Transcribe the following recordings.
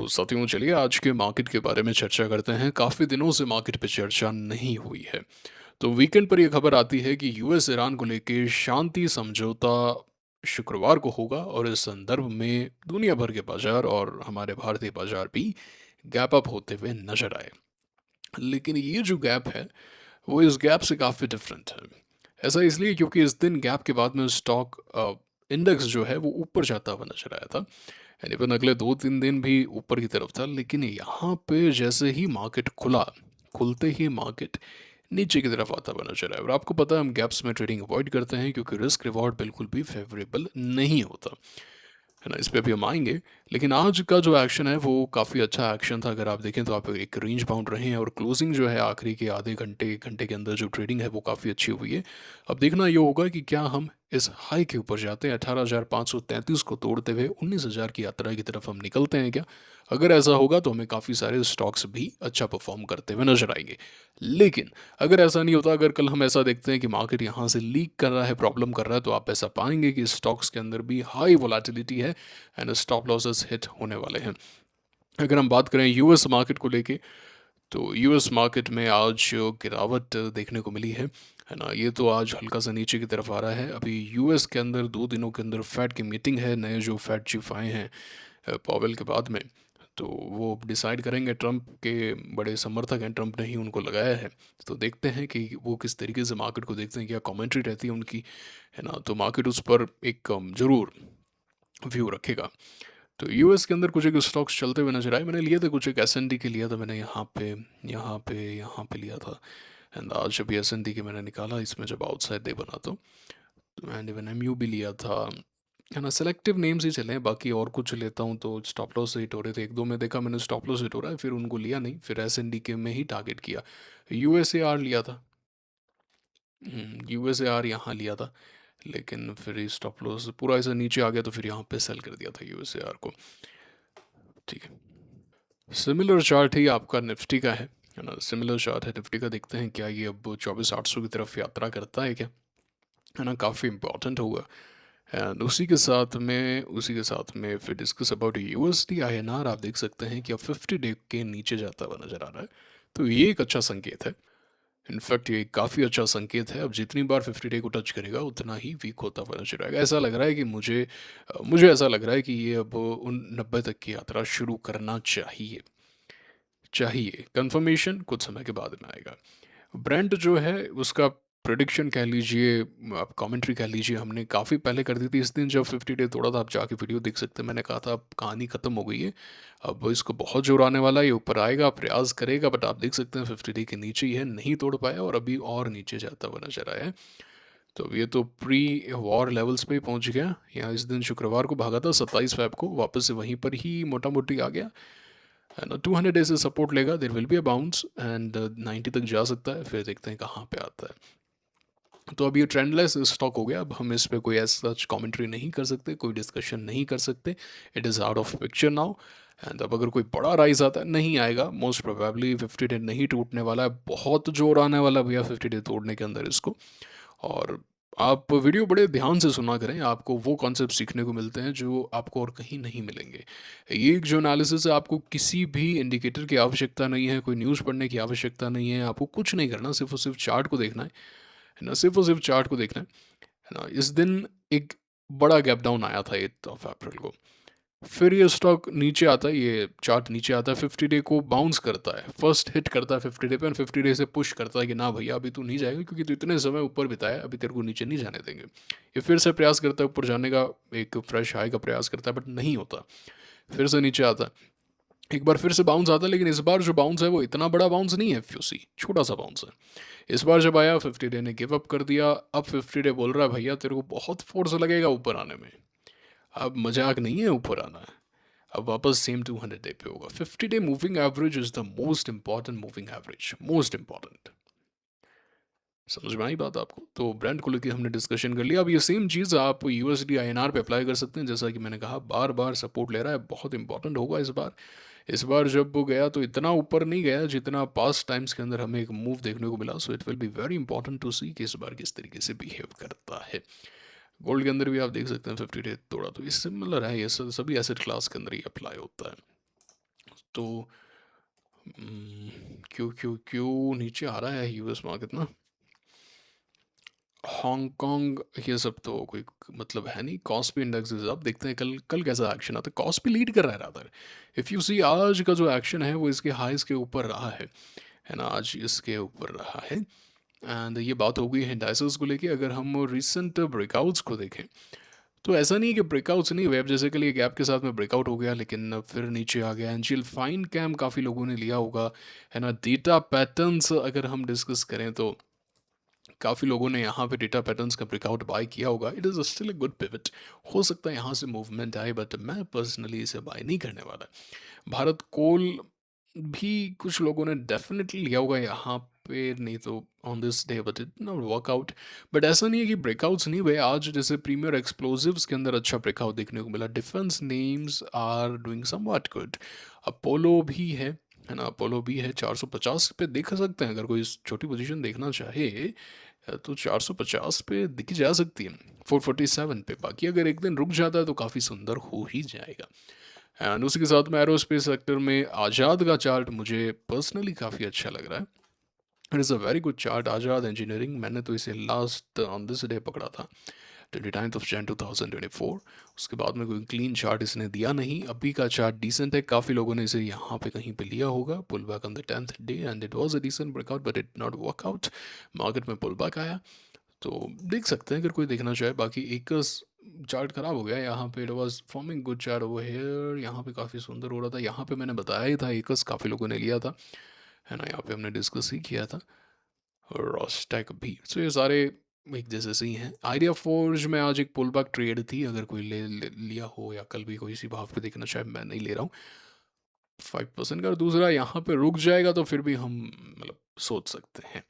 तो साथियों चलिए आज के मार्केट के बारे में चर्चा करते हैं। काफ़ी दिनों से मार्केट पे चर्चा नहीं हुई है। तो वीकेंड पर ये खबर आती है कि यूएस ईरान को लेके शांति समझौता शुक्रवार को होगा और इस संदर्भ में दुनिया भर के बाजार और हमारे भारतीय बाजार भी गैप अप होते हुए नजर आए। लेकिन ये जो गैप है वो इस गैप से काफ़ी डिफरेंट है। ऐसा इसलिए क्योंकि इस दिन गैप के बाद में स्टॉक इंडेक्स जो है वो ऊपर जाता हुआ नजर आया था। यानी इवन अगले 2-3 दिन भी ऊपर की तरफ था, लेकिन यहाँ पे जैसे ही मार्केट खुला, खुलते ही मार्केट नीचे की तरफ आता हुआ नजर आया। और आपको पता है हम गैप्स में ट्रेडिंग अवॉइड करते हैं क्योंकि रिस्क रिवॉर्ड बिल्कुल भी फेवरेबल नहीं होता है ना। इस पे भी हम आएंगे। लेकिन आज का जो एक्शन है वो काफ़ी अच्छा एक्शन था। अगर आप देखें तो आप एक रेंज बाउंड रहे हैं और क्लोजिंग जो है आखिरी के आधे घंटे एक घंटे के अंदर जो ट्रेडिंग है वो काफ़ी अच्छी हुई है। अब देखना ये होगा कि क्या हम इस हाई के ऊपर जाते हैं 18,533 को तोड़ते हुए 19,000 की यात्रा की तरफ हम निकलते हैं क्या। अगर ऐसा होगा तो हमें काफ़ी सारे स्टॉक्स भी अच्छा परफॉर्म करते हुए नजर आएंगे। लेकिन अगर ऐसा नहीं होता, अगर कल हम ऐसा देखते हैं कि मार्केट यहाँ से लीक कर रहा है, प्रॉब्लम कर रहा है, तो आप ऐसा पाएंगे कि स्टॉक्स के अंदर भी हाई वोलेटिलिटी है एंड स्टॉप लॉसेस हिट होने वाले हैं। अगर हम बात करें यूएस मार्केट को लेके, तो यूएस मार्केट में आज गिरावट देखने को मिली है ना। ये तो आज हल्का सा नीचे की तरफ आ रहा है। अभी यूएस के अंदर 2 दिनों के अंदर फेड की मीटिंग है। नए जो फेड चीफ आए हैं पॉवेल के बाद में, तो वो डिसाइड करेंगे। ट्रंप के बड़े समर्थक हैं, ट्रंप ने ही उनको लगाया है। तो देखते हैं कि वो किस तरीके से मार्केट को देखते हैं, क्या कमेंट्री रहती है उनकी, है ना। तो मार्केट उस पर एक जरूर व्यू रखेगा। तो यूएस के अंदर कुछ एक स्टॉक्स चलते हुए नजर आए। मैंने लिए थे कुछ एक एसएनडी के लिया था मैंने, यहाँ पे लिया था। एंड आज अभी एसएनडी के मैंने निकाला इसमें जब आउटसाइड डे बना तो एंड इवन एमयू भी लिया था, है ना। सेलेक्टिव नेम्स ही चले हैं, बाकी और कुछ लेता हूँ तो स्टॉप लॉस हिट हो रहे थे। एक दो में देखा मैंने स्टॉप लॉस हिट हो रहा है, फिर उनको लिया नहीं, फिर एसएनडी के में ही टारगेट किया। यूएसएआर लिया था, यूएसएआर यहाँ लिया था, लेकिन फिर स्टॉप लॉस पूरा ऐसा नीचे आ गया तो फिर यहाँ पे सेल कर दिया था यूएसएआर को। ठीक है। सिमिलर चार्ट ही आपका निफ्टी का है ना। सिमिलर चार्ट है निफ्टी का। देखते हैं क्या ये अब 24,800 की तरफ यात्रा करता है क्या, है ना। काफ़ी इंपॉर्टेंट होगा। एंड उसी के साथ में फिर डिस्कस अबाउट यूएसडी आईएनआर। आप देख सकते हैं कि अब 50 डे के नीचे जाता हुआ नजर आ रहा है। तो ये एक अच्छा संकेत है। इनफैक्ट ये काफ़ी अच्छा संकेत है। अब जितनी बार 50 डे को टच करेगा उतना ही वीक होता हुआ नजर आएगा। ऐसा लग रहा है कि मुझे ऐसा लग रहा है कि ये अब उन 90 तक की यात्रा शुरू करना चाहिए। कंफर्मेशन कुछ समय के बाद में आएगा। ब्रांड जो है उसका प्रेडिक्शन कह लीजिए, आप कमेंट्री कह लीजिए, हमने काफ़ी पहले कर दी थी। इस दिन जब 50 डे तोड़ा था, आप जाके वीडियो देख सकते हैं। मैंने कहा था अब कहानी ख़त्म हो गई है, अब इसको बहुत जोर आने वाला है, ये ऊपर आएगा, प्रयास करेगा। बट आप देख सकते हैं 50 डे के नीचे ही है, नहीं तोड़ पाया और अभी और नीचे जाता हुआ नजर आया है। तो अब ये तो प्री वॉर लेवल्स पे ही पहुंच गया। यहाँ इस दिन शुक्रवार को भागा था 27 फेब को, वापस से वहीं पर ही मोटा मोटी आ गया, है ना। 200 डे से सपोर्ट लेगा, there will be a bounce and 90 तक जा सकता है। फिर देखते हैं कहाँ पे आता है। तो अब ये ट्रेंडलेस स्टॉक हो गया। अब हम इस पे कोई ऐसा सच कमेंट्री नहीं कर सकते, कोई डिस्कशन नहीं कर सकते। It is out of picture now. And अब अगर कोई बड़ा राइज आता है, नहीं आएगा मोस्ट प्रोबेबली, 50 डे नहीं टूटने वाला है, बहुत जोर आने वाला है भैया 50 डे तोड़ने के अंदर इसको। और आप वीडियो बड़े ध्यान से सुना करें, आपको वो कॉन्सेप्ट सीखने को मिलते हैं जो आपको और कहीं नहीं मिलेंगे। ये एक जो एनालिसिस है, आपको किसी भी इंडिकेटर की आवश्यकता नहीं है, कोई न्यूज़ पढ़ने की आवश्यकता नहीं है, आपको कुछ नहीं करना, सिर्फ और सिर्फ चार्ट को देखना है ना। सिर्फ और सिर्फ चार्ट को देखना है ना। इस दिन एक बड़ा गैप डाउन आया था 8 अप्रैल को। फिर ये स्टॉक नीचे आता है, ये चार्ट नीचे आता है, 50 डे को बाउंस करता है, फर्स्ट हिट करता है 50 डे पे, और 50 डे से पुश करता है कि ना भैया अभी तू नहीं जाएगा क्योंकि तू इतने समय ऊपर बिताया, अभी तेरे को नीचे नहीं जाने देंगे। ये फिर से प्रयास करता है ऊपर जाने का, एक फ्रेश हाई का प्रयास करता है, बट नहीं होता। फिर से नीचे आता है, एक बार फिर से बाउंस आता है, लेकिन इस बार जो बाउंस है वो इतना बड़ा बाउंस नहीं है, फ्यूसी छोटा सा बाउंस है। इस बार जब आया 50 डे ने गिव अप कर दिया। अब 50 डे बोल रहा है भैया तेरे को बहुत फोर्स लगेगा ऊपर आने में, अब मजाक नहीं है ऊपर आना है। अब वापस सेम 200 डे पे होगा। 50 day moving average is the most important moving average, most important. समझ में आई बात आपको। तो ब्रांड को लेकर हमने डिस्कशन कर लिया। अब ये सेम चीज़ आप यूएसडी आईएनआर पे अप्लाई कर सकते हैं। जैसा कि मैंने कहा, बार बार सपोर्ट ले रहा है, बहुत इंपॉर्टेंट होगा इस बार। इस बार जब वो गया तो इतना ऊपर नहीं गया जितना पास्ट टाइम्स के अंदर हमें एक मूव देखने को मिला। So it will be very important to see कि इस बार किस तरीके से बिहेव करता है। गोल्ड के अंदर भी आप देख सकते हैं 50 डे तोड़ा, तो ये सिमिलर है, ये सभी एसेट क्लास के अंदर ही अप्लाई होता है। तो क्यों क्यों क्यों नीचे आ रहा है यूएस मार्केट ना। हांगकांग ये सब तो कोई मतलब है नहीं। कॉस्पी इंडेक्सेस अब देखते हैं कल कल कैसा एक्शन आता है। कॉस्पी लीड कर रहा है रादर। इफ़ यू सी आज का जो एक्शन है वो इसके हाईज के ऊपर रहा है ना। आज इसके ऊपर रहा है। एंड ये बात हो गई है इंडाइसेस को लेके। अगर हम रिसेंट ब्रेकआउट्स को देखें तो ऐसा नहीं है कि ब्रेकआउट्स नहीं हुए। अब जैसे कि ये गैप के साथ में ब्रेकआउट हो गया लेकिन फिर नीचे आ गया। एंजिल फाइन कैम काफ़ी लोगों ने लिया होगा, है ना। डेटा पैटर्न्स अगर हम डिस्कस करें तो काफ़ी लोगों ने यहाँ पे डेटा पैटर्न्स का ब्रेकआउट बाय किया होगा। It is still a good pivot. हो सकता है यहाँ से मूवमेंट आए बट मैं पर्सनली इसे बाय नहीं करने वाला। भारत कोल भी कुछ लोगों ने डेफिनेटली लिया होगा यहाँ पे, नहीं तो on this day but it not workout. But ऐसा नहीं है कि ब्रेकआउट्स नहीं हुए। आज जैसे प्रीमियर एक्सप्लोजिव्स के अंदर अच्छा ब्रेकआउट देखने को मिला। Defence names are doing somewhat good. Apollo भी है ना। अपोलो भी है 450 पे देख सकते हैं। अगर कोई इस छोटी पोजीशन देखना चाहे तो 450 पे दिखी जा सकती है। 447 पे। बाकी अगर एक दिन रुक जाता है तो काफ़ी सुंदर हो ही जाएगा। एंड उसी के साथ में एरोस्पेस सेक्टर में आज़ाद का चार्ट मुझे पर्सनली काफ़ी अच्छा लग रहा है। It is a very good chart. Azad engineering मैंने तो इसे लास्ट ऑन दिस डे पकड़ा था 29 ऑफ जैन 2024। उसके बाद में कोई क्लीन चार्ट इसने दिया नहीं। अभी का चार्ट डिसेंट है। काफ़ी लोगों ने इसे यहाँ पे कहीं पे लिया होगा। Pull back on the 10th day and it was a decent breakout but it not work out. Market में पुल बैक आया तो देख सकते हैं अगर कोई देखना चाहे। बाकी एकस चार्ट खराब हो गया यहाँ पे। It was forming good chart over here. यहाँ पे काफ़ी सुंदर हो रहा था। यहाँ पे मैंने बताया ही था एकस काफ़ी लोगों ने लिया था, है ना। यहाँ पे हमने डिस्कस ही किया था। रोस्टेक भी। सो ये सारे एक जैसे से ही हैं। आइडिया फोर्ज में आज एक पुल बैक ट्रेड थी। अगर कोई लिया हो या कल भी कोई इसी भाव पे देखना चाहे, मैं नहीं ले रहा हूँ। 5% का। और दूसरा यहाँ पे रुक जाएगा तो फिर भी हम मतलब सोच सकते हैं।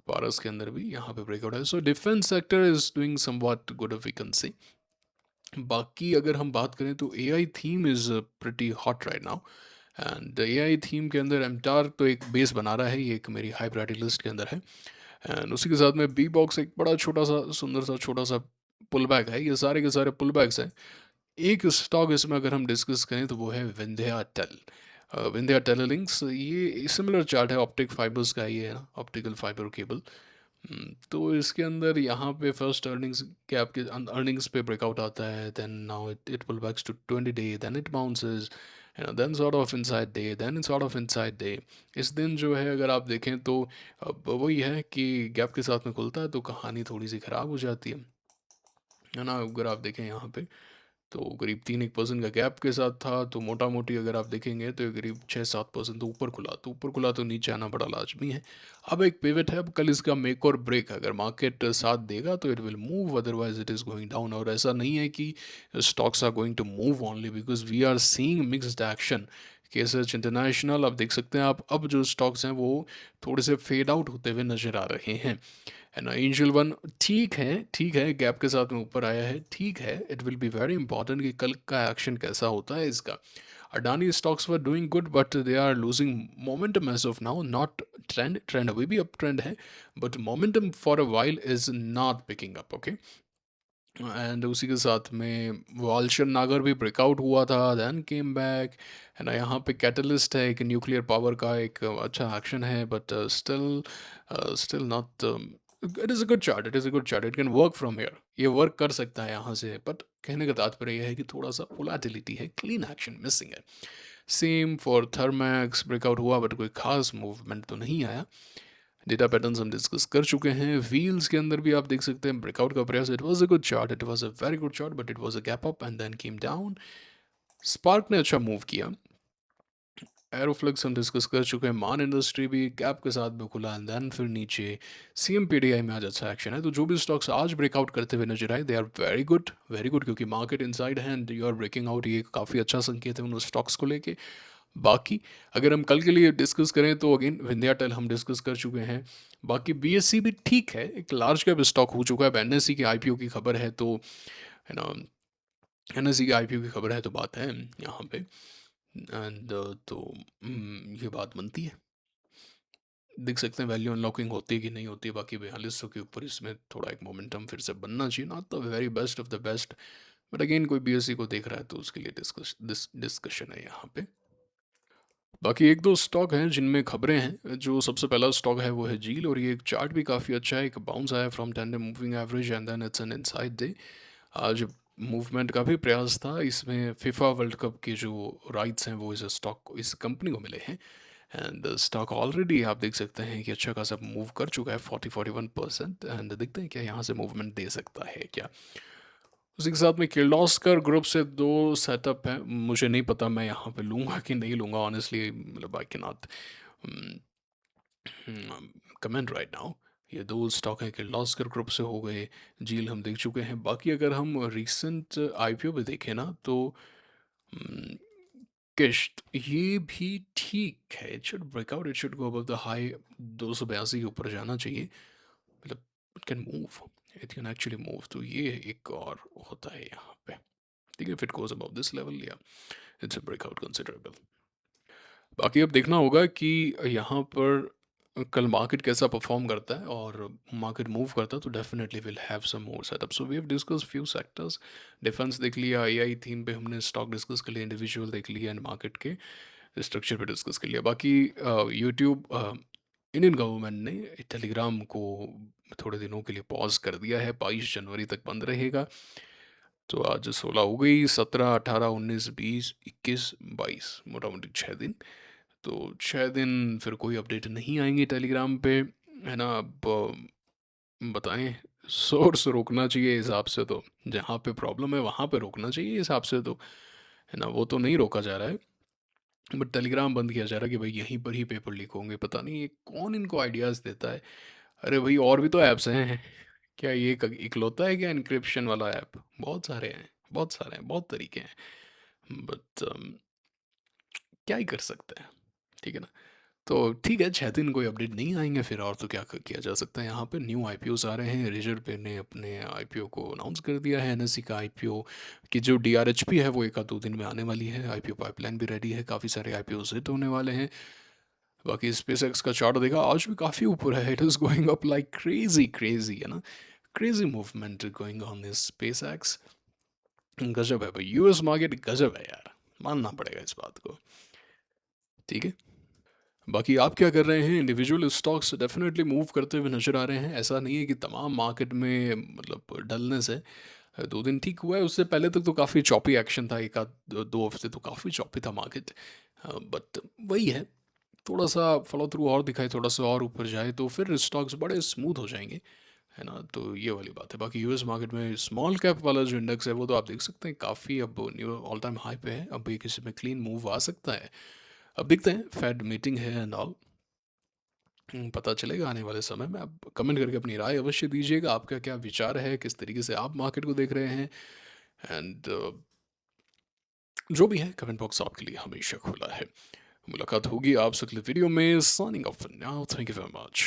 पारस के अंदर भी यहाँ पे ब्रेकआउट है। So defence sector is doing somewhat good we can see. बाकी अगर हम बात करें तो AI theme is pretty hot right now. And AI theme के अंदर एमटार तो एक बेस बना रहा है। ये एक मेरी हाई प्रायोरिटी लिस्ट के अंदर है। एंड उसी के साथ में बी बॉक्स एक बड़ा छोटा सा सुंदर सा छोटा सा पुल बैक है। ये सारे के सारे पुल बैक्स हैं। एक स्टॉक इसमें अगर हम डिस्कस करें तो वो है विंध्याटल। विंध्याटल लिंक्स। ये सिमिलर चार्ट है ऑप्टिक फाइबर्स का। ये है ना ऑप्टिकल फाइबर केबल। तो इसके अंदर यहाँ पे फर्स्ट अर्निंग्स के आपके अर्निंग्स पे ब्रेकआउट आता है। Then now it pull backs to 20 day. Then it bounces, है ना। Then sort of inside day. Then sort of inside day. इस दिन जो है अगर आप देखें तो अब वही है कि गैप के साथ में खुलता है तो कहानी थोड़ी सी ख़राब हो जाती है ना। अगर आप देखें यहाँ पे तो करीब 3-1% का गैप के साथ था। तो मोटा मोटी अगर आप देखेंगे तो ये करीब 6-7% तो ऊपर खुला। तो ऊपर खुला तो नीचे आना बड़ा लाजमी है। अब एक पिवट है। अब कल इसका मेक और ब्रेक अगर मार्केट साथ देगा तो it will move, otherwise it is going down. और ऐसा नहीं है कि stocks are going to move only because we are seeing mixed action. केसच इंटरनेशनल अब देख सकते हैं आप। अब जो स्टॉक्स हैं वो थोड़े से फेड आउट होते हुए नज़र आ रहे हैं, है ना। एंजल वन ठीक है, ठीक है। गैप के साथ में ऊपर आया है, ठीक है। It will be very important कि कल का एक्शन कैसा होता है इसका। Adani stocks were doing good but they are losing momentum as of now, not trend. Trend अभी भी अप ट्रेंड है but momentum for a while is not picking up. Okay. And उसी के साथ में वालशन नागर भी ब्रेकआउट हुआ था देन केम बैक, है ना। यहाँ पे कैटलिस्ट है एक न्यूक्लियर पावर का एक अच्छा एक्शन है but still still not. It is a good chart, it is a good chart. It can work from here. ये वर्क कर सकता है यहाँ से। बट कहने का तात्पर्य यह है कि थोड़ा सा वोलेटिलिटी है, क्लीन एक्शन मिसिंग है। Same for Thermax. ब्रेकआउट हुआ बट कोई खास मूवमेंट तो नहीं आया। डेटा पैटर्न्स हम डिस्कस कर चुके हैं। व्हील्स के अंदर भी आप देख सकते हैं ब्रेकआउट का प्रयास। It was a good chart, it was a very good chart but it was a gap up and then came down. Spark ने अच्छा मूव किया। एरोफ्लेक्स हम डिस्कस कर चुके हैं। मान इंडस्ट्री भी गैप के साथ में खुला एंड देन फिर नीचे। सीएमपीडीआई में आज अच्छा एक्शन है। तो जो भी स्टॉक्स आज ब्रेकआउट करते हुए नजर आए they are very good, very good. क्योंकि मार्केट इनसाइड है and you are breaking out, ये काफ़ी अच्छा संकेत है उन स्टॉक्स को लेके। बाकी अगर हम कल के लिए डिस्कस करें तो अगेन विंध्याटल हम डिस्कस कर चुके हैं। बाकी बीएससी भी ठीक है, एक लार्ज कैप स्टॉक हो चुका है। एनएससी की आईपीओ की खबर है तो, है ना। एनएससी की आईपीओ की खबर है तो बात है यहाँ पे। एंड तो ये बात बनती है। देख सकते हैं वैल्यू अनलॉकिंग होती है कि नहीं होती है। बाकी 4200 के ऊपर इसमें थोड़ा एक मोमेंटम फिर से बनना चाहिए। Not the very best of the best but again कोई बीएससी को देख रहा है तो उसके लिए डिस्कशन है यहाँ पे। बाकी 1-2 स्टॉक हैं जिनमें खबरें हैं। जो सबसे पहला स्टॉक है वो है जील, और ये एक चार्ट भी काफ़ी अच्छा है। एक बाउंस आया from 10 day moving average and then it's an inside day. आज मूवमेंट का भी प्रयास था। इसमें फीफा वर्ल्ड कप के जो राइट्स हैं वो इस स्टॉक को, इस कंपनी को मिले हैं। एंड स्टॉक ऑलरेडी आप देख सकते हैं कि अच्छा खासा मूव कर चुका है, 40-41%। एंड देखते हैं क्या यहाँ से मूवमेंट दे सकता है क्या। उसी के साथ में किर्लोस्कर ग्रुप से दो सेटअप हैं। मुझे नहीं पता मैं यहाँ पे लूँगा कि नहीं लूँगा, ऑनेस्टली मतलब I can not comment right now. ये दो स्टॉक हैं, किर्लोस्कर ग्रुप से हो गए, जील हम देख चुके हैं। बाकी अगर हम रिसेंट आईपीओ पे देखें ना तो हम्म, किश्त ये भी ठीक है। It should breakout, it should go above the high. 282 के ऊपर जाना चाहिए, मतलब it can move, it can actually move. तो ये एक और होता है यहाँ पे। ठीक है, if it goes above this level, या इट्स अ ब्रेकआउट कंसिडरेबल। बाकी अब देखना होगा कि यहाँ पर कल मार्केट कैसा परफॉर्म करता है, और मार्केट मूव करता है तो definitely will have some more setup. So we have discuss few sectors. Defence देख लिया, एआई थीम पे हमने स्टॉक डिस्कस कर लिया, इंडिविजुअल देख लिया, एंड मार्केट के स्ट्रक्चर पे डिस्कस कर लिया। बाकी यूट्यूब, इंडियन गवर्नमेंट ने टेलीग्राम को थोड़े दिनों के लिए पॉज कर दिया है, 22 जनवरी तक बंद रहेगा। तो आज 16 हो गई, 17, 18, 19, 20, 21, 22, मोटा मोटी 6 दिन। तो 6 दिन फिर कोई अपडेट नहीं आएंगे टेलीग्राम पे, है ना। अब बताएं, सोर्स रोकना चाहिए हिसाब से तो, जहाँ पे प्रॉब्लम है वहाँ पे रोकना चाहिए हिसाब से तो, है ना। वो तो नहीं रोका जा रहा है, बट टेलीग्राम बंद किया जा रहा है कि भाई यहीं पर ही पेपर लीक होंगे। पता नहीं ये कौन इनको आइडियाज़ देता है। अरे भाई और भी तो ऐप्स हैं, क्या ये इकलौता है क्या इनक्रिप्शन वाला ऐप? बहुत सारे हैं, बहुत सारे हैं, बहुत तरीके हैं। बट क्या ही कर सकते हैं, ठीक है ना। तो ठीक है, 6 दिन कोई अपडेट नहीं आएंगे फिर, और तो क्या किया जा सकता है। यहाँ पे न्यू आईपीओस आ रहे हैं। रिजर्व पे ने अपने आईपीओ को अनाउंस कर दिया है। एनएससी का आईपीओ की जो डीआरएचपी है वो 1 आध 2 दिन में आने वाली है। आईपीओ पाइपलाइन भी रेडी है, काफ़ी सारे आईपीओ हिट होने वाले हैं। बाकी स्पेसएक्स का चार्ट देखा, आज भी काफ़ी ऊपर है। It is going up like crazy crazy, है ना। Crazy movement going on this SpaceX. गजब है भाई, यूएस मार्केट गजब है यार, मानना पड़ेगा इस बात को। ठीक है। बाकी आप क्या कर रहे हैं? इंडिविजुअल स्टॉक्स डेफिनेटली मूव करते हुए नजर आ रहे हैं। ऐसा नहीं है कि तमाम मार्केट में मतलब डलनेस है। 2 दिन ठीक हुआ है, उससे पहले तक तो काफ़ी चॉपी एक्शन था। एक आध 2 हफ्ते तो काफ़ी चॉपी था मार्केट। बट वही है, थोड़ा सा फॉलो थ्रू और दिखाए, थोड़ा सा और ऊपर जाए तो फिर स्टॉक्स बड़े स्मूथ हो जाएंगे, है ना। तो ये वाली बात है। बाकी यूएस मार्केट में स्मॉल कैप वाला जो इंडेक्स है वो तो आप देख सकते हैं काफ़ी अब न्यू ऑल टाइम हाई पे है। अब ये किसी में क्लीन मूव आ सकता है। अब देखते हैं, फेड मीटिंग है एंड ऑल, पता चलेगा आने वाले समय में। आप कमेंट करके अपनी राय अवश्य दीजिएगा, आपका क्या विचार है, किस तरीके से आप मार्केट को देख रहे हैं। एंड जो भी है, कमेंट बॉक्स आपके लिए हमेशा खुला है। मुलाकात होगी आपसे अगले वीडियो में। Signing off now, thank you very much.